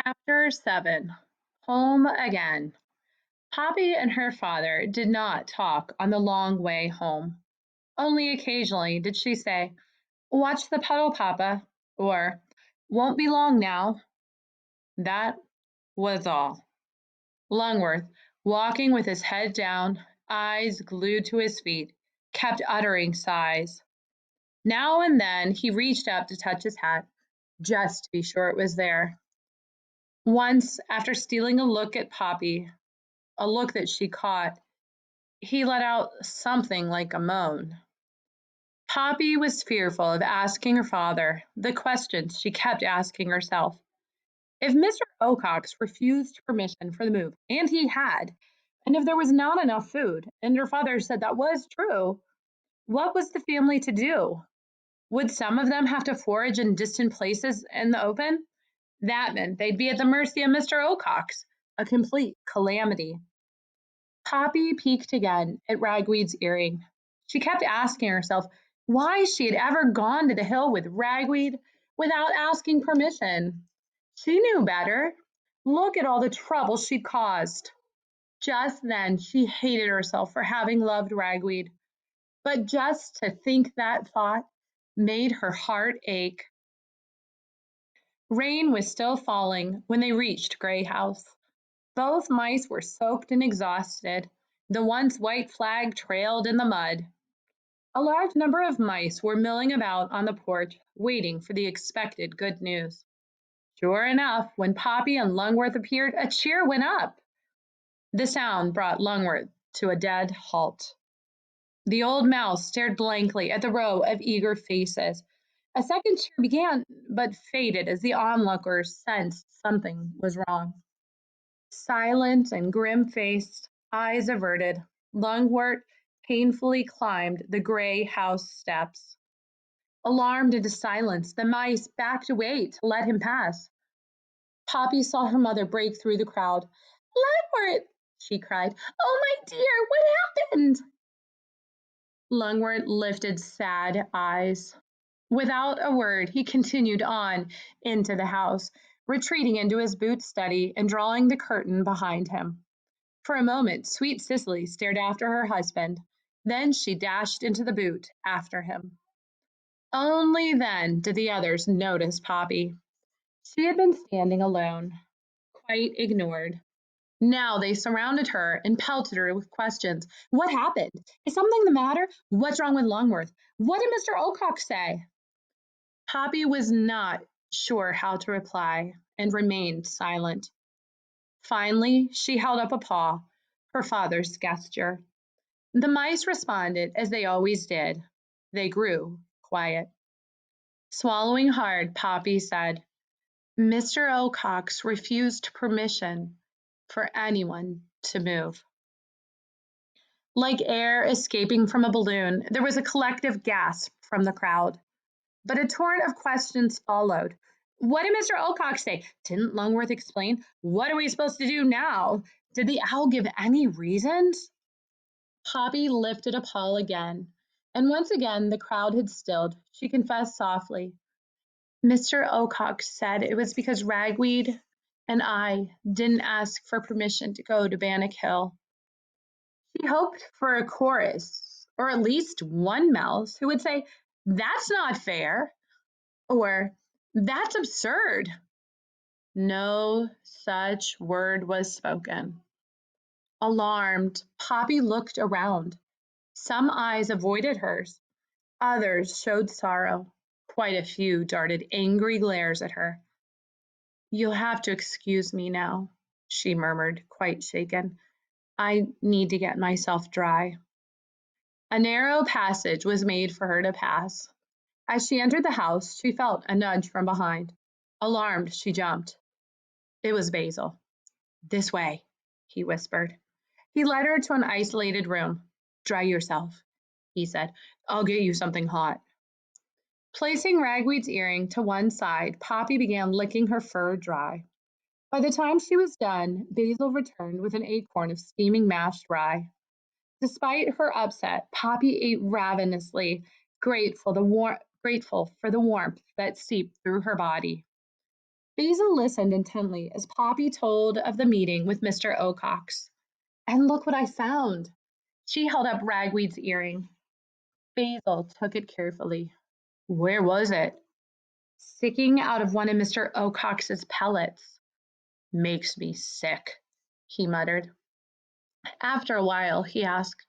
Chapter 7. Home Again. Poppy and her father did not talk on the long way home. Only occasionally did she say, "Watch the puddle, Papa," or "Won't be long now." That was all. Lungworth, walking with his head down, eyes glued to his feet, kept uttering sighs. Now and then he reached up to touch his hat, just to be sure it was there. Once, after stealing a look at Poppy, a look that she caught, he let out something like a moan. Poppy was fearful of asking her father the questions she kept asking herself. If Mr. Ocox refused permission for the move, and he had, and if there was not enough food, and her father said that was true, what was the family to do? Would some of them have to forage in distant places in the open? That meant they'd be at the mercy of Mr. Ocox, a complete calamity. Poppy peeked again at Ragweed's earring. She kept asking herself why she had ever gone to the hill with Ragweed without asking permission. She knew better. Look at all the trouble she'd caused. Just then she hated herself for having loved Ragweed, but just to think that thought made her heart ache. Rain was still falling when they reached Grey House. Both mice were soaked and exhausted. The once white flag trailed in the mud. A large number of mice were milling about on the porch, waiting for the expected good news. Sure enough, when Poppy and Lungworth appeared, a cheer went up. The sound brought Lungworth to a dead halt. The old mouse stared blankly at the row of eager faces. A second cheer began, but faded as the onlookers sensed something was wrong. Silent and grim-faced, eyes averted, Lungwort painfully climbed the gray house steps. Alarmed into silence, the mice backed away to let him pass. Poppy saw her mother break through the crowd. "Lungwort!" she cried. "Oh, my dear, what happened?" Lungwort lifted sad eyes. Without a word, he continued on into the house, retreating into his boot study and drawing the curtain behind him. For a moment, sweet Cicely stared after her husband. Then she dashed into the boot after him. Only then did the others notice Poppy. She had been standing alone, quite ignored. Now they surrounded her and pelted her with questions. What happened? Is something the matter? What's wrong with Longworth? What did Mr. Ocock say? Poppy was not sure how to reply and remained silent. Finally, she held up a paw, her father's gesture. The mice responded as they always did. They grew quiet. Swallowing hard, Poppy said, "Mr. Ocox refused permission for anyone to move." Like air escaping from a balloon, there was a collective gasp from the crowd. But a torrent of questions followed. What did Mr. Ocock say? Didn't Lungworth explain? What are we supposed to do now? Did the owl give any reasons? Poppy lifted a paw again, and once again the crowd had stilled. She confessed softly. Mr. Ocock said it was because Ragweed and I didn't ask for permission to go to Bannock Hill. She hoped for a chorus, or at least one mouse who would say, "That's not fair," or "That's absurd." No such word was spoken. Alarmed, Poppy looked around. Some eyes avoided hers. Others showed sorrow. Quite a few darted angry glares at her. "You'll have to excuse me now," she murmured, quite shaken. "I need to get myself dry." A narrow passage was made for her to pass. As she entered the house, she felt a nudge from behind. Alarmed, she jumped. It was Basil. "This way," he whispered. He led her to an isolated room. "Dry yourself," he said. "I'll get you something hot." Placing Ragweed's earring to one side, Poppy began licking her fur dry. By the time she was done, Basil returned with an acorn of steaming mashed rye. Despite her upset, Poppy ate ravenously, grateful for the warmth that seeped through her body. Basil listened intently as Poppy told of the meeting with Mr. Ocox. And look what I found. She held up Ragweed's earring. Basil took it carefully. Where was it? Sticking out of one of Mr. Ocox's pellets. Makes me sick, he muttered. After a while, he asked,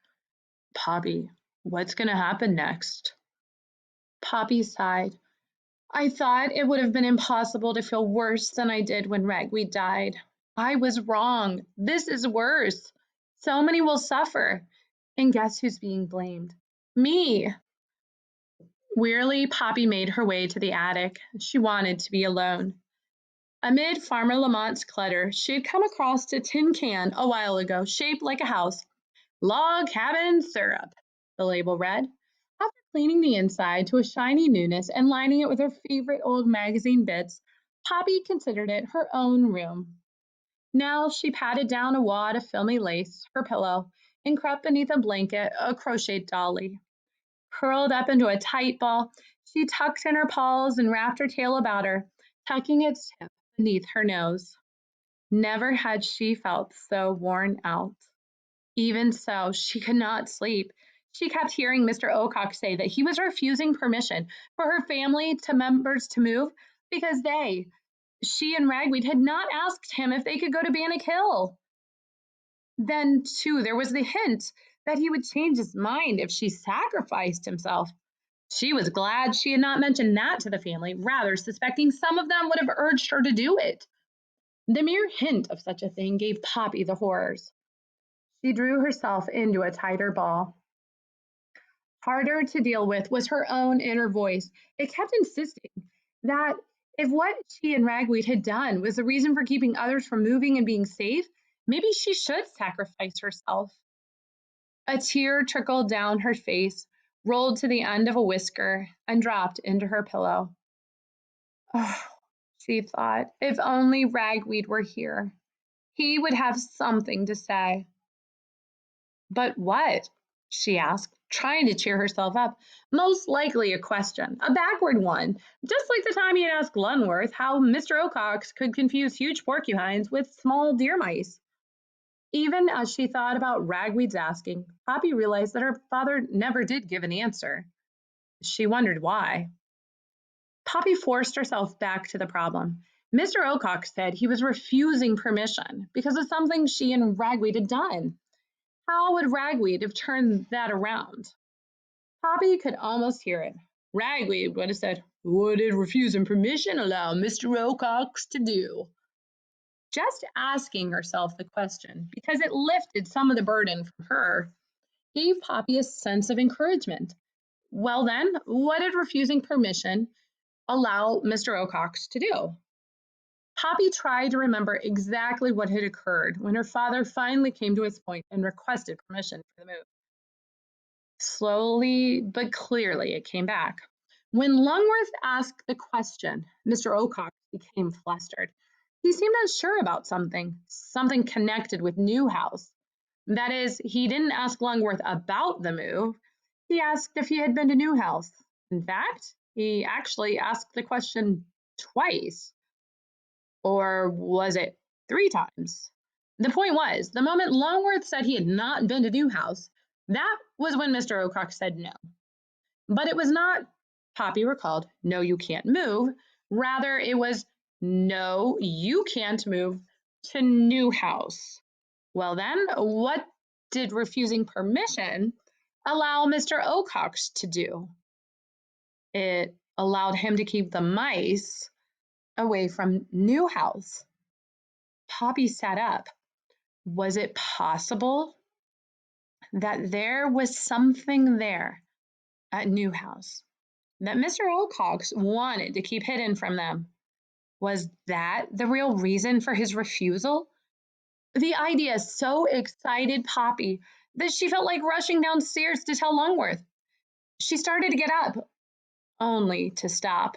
Poppy, what's going to happen next? Poppy sighed. I thought it would have been impossible to feel worse than I did when Ragweed died. I was wrong. This is worse. So many will suffer. And guess who's being blamed? Me. Wearily, Poppy made her way to the attic. She wanted to be alone. Amid Farmer Lamont's clutter, she had come across a tin can a while ago, shaped like a house. Log Cabin Syrup, the label read. After cleaning the inside to a shiny newness and lining it with her favorite old magazine bits, Poppy considered it her own room. Now she patted down a wad of filmy lace, her pillow, and crept beneath a blanket, a crocheted dolly. Curled up into a tight ball, she tucked in her paws and wrapped her tail about her, tucking its tip beneath her nose. Never had she felt so worn out. Even so, she could not sleep. She kept hearing Mr. Ocock say that he was refusing permission for her family to members to move because she and Ragweed had not asked him if they could go to Bannock Hill. Then, too, there was the hint that he would change his mind if she sacrificed himself. She was glad she had not mentioned that to the family, rather suspecting some of them would have urged her to do it. The mere hint of such a thing gave Poppy the horrors. She drew herself into a tighter ball. Harder to deal with was her own inner voice. It kept insisting that if what she and Ragweed had done was the reason for keeping others from moving and being safe, maybe she should sacrifice herself. A tear trickled down her face, rolled to the end of a whisker, and dropped into her pillow. Oh, she thought, if only Ragweed were here. He would have something to say. But what? She asked, trying to cheer herself up. Most likely a question, a backward one, just like the time he had asked Glunworth how Mr. Ocox could confuse huge porcupines with small deer mice. Even as she thought about Ragweed's asking, Poppy realized that her father never did give an answer. She wondered why. Poppy forced herself back to the problem. Mr. Ocock said he was refusing permission because of something she and Ragweed had done. How would Ragweed have turned that around? Poppy could almost hear it. Ragweed would have said, "What did refusing permission allow Mr. Ocox to do?" Just asking herself the question, because it lifted some of the burden from her, gave Poppy a sense of encouragement. Well, then, what did refusing permission allow Mr. Ocox to do? Poppy tried to remember exactly what had occurred when her father finally came to his point and requested permission for the move. Slowly but clearly it came back. When Lungworth asked the question, Mr. Ocock became flustered. He seemed unsure about something connected with Newhouse. That is, he didn't ask Lungworth about the move. He asked if he had been to Newhouse. In fact, he actually asked the question twice. Or was it 3 times? The point was, the moment Longworth said he had not been to Newhouse, that was when Mr. Ocock said no. But it was not, Poppy recalled, no, you can't move. Rather, it was, no, you can't move to Newhouse. Well, then, what did refusing permission allow Mr. Ocox to do? It allowed him to keep the mice away from Newhouse. Poppy sat up. Was it possible that there was something there at Newhouse that Mr. Ocox wanted to keep hidden from them? Was that the real reason for his refusal? The idea so excited Poppy that she felt like rushing downstairs to tell Longworth. She started to get up, only to stop.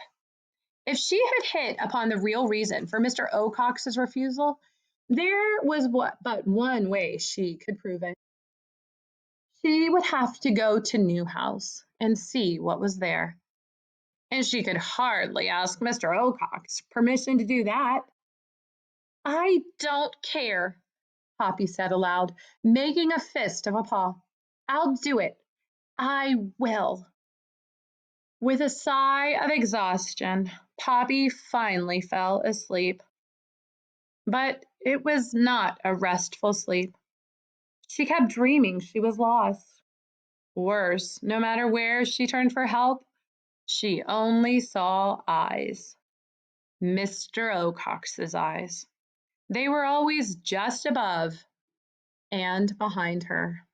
If she had hit upon the real reason for Mr. Ocox's refusal, there was but one way she could prove it. She would have to go to Newhouse and see what was there. and she could hardly ask Mr. Ocock's permission to do that. I don't care, Poppy said aloud, making a fist of a paw. I'll do it. I will. With a sigh of exhaustion, Poppy finally fell asleep. But it was not a restful sleep. She kept dreaming she was lost. Worse, no matter where she turned for help, she only saw eyes. Mr. Ocox's eyes. They were always just above and behind her.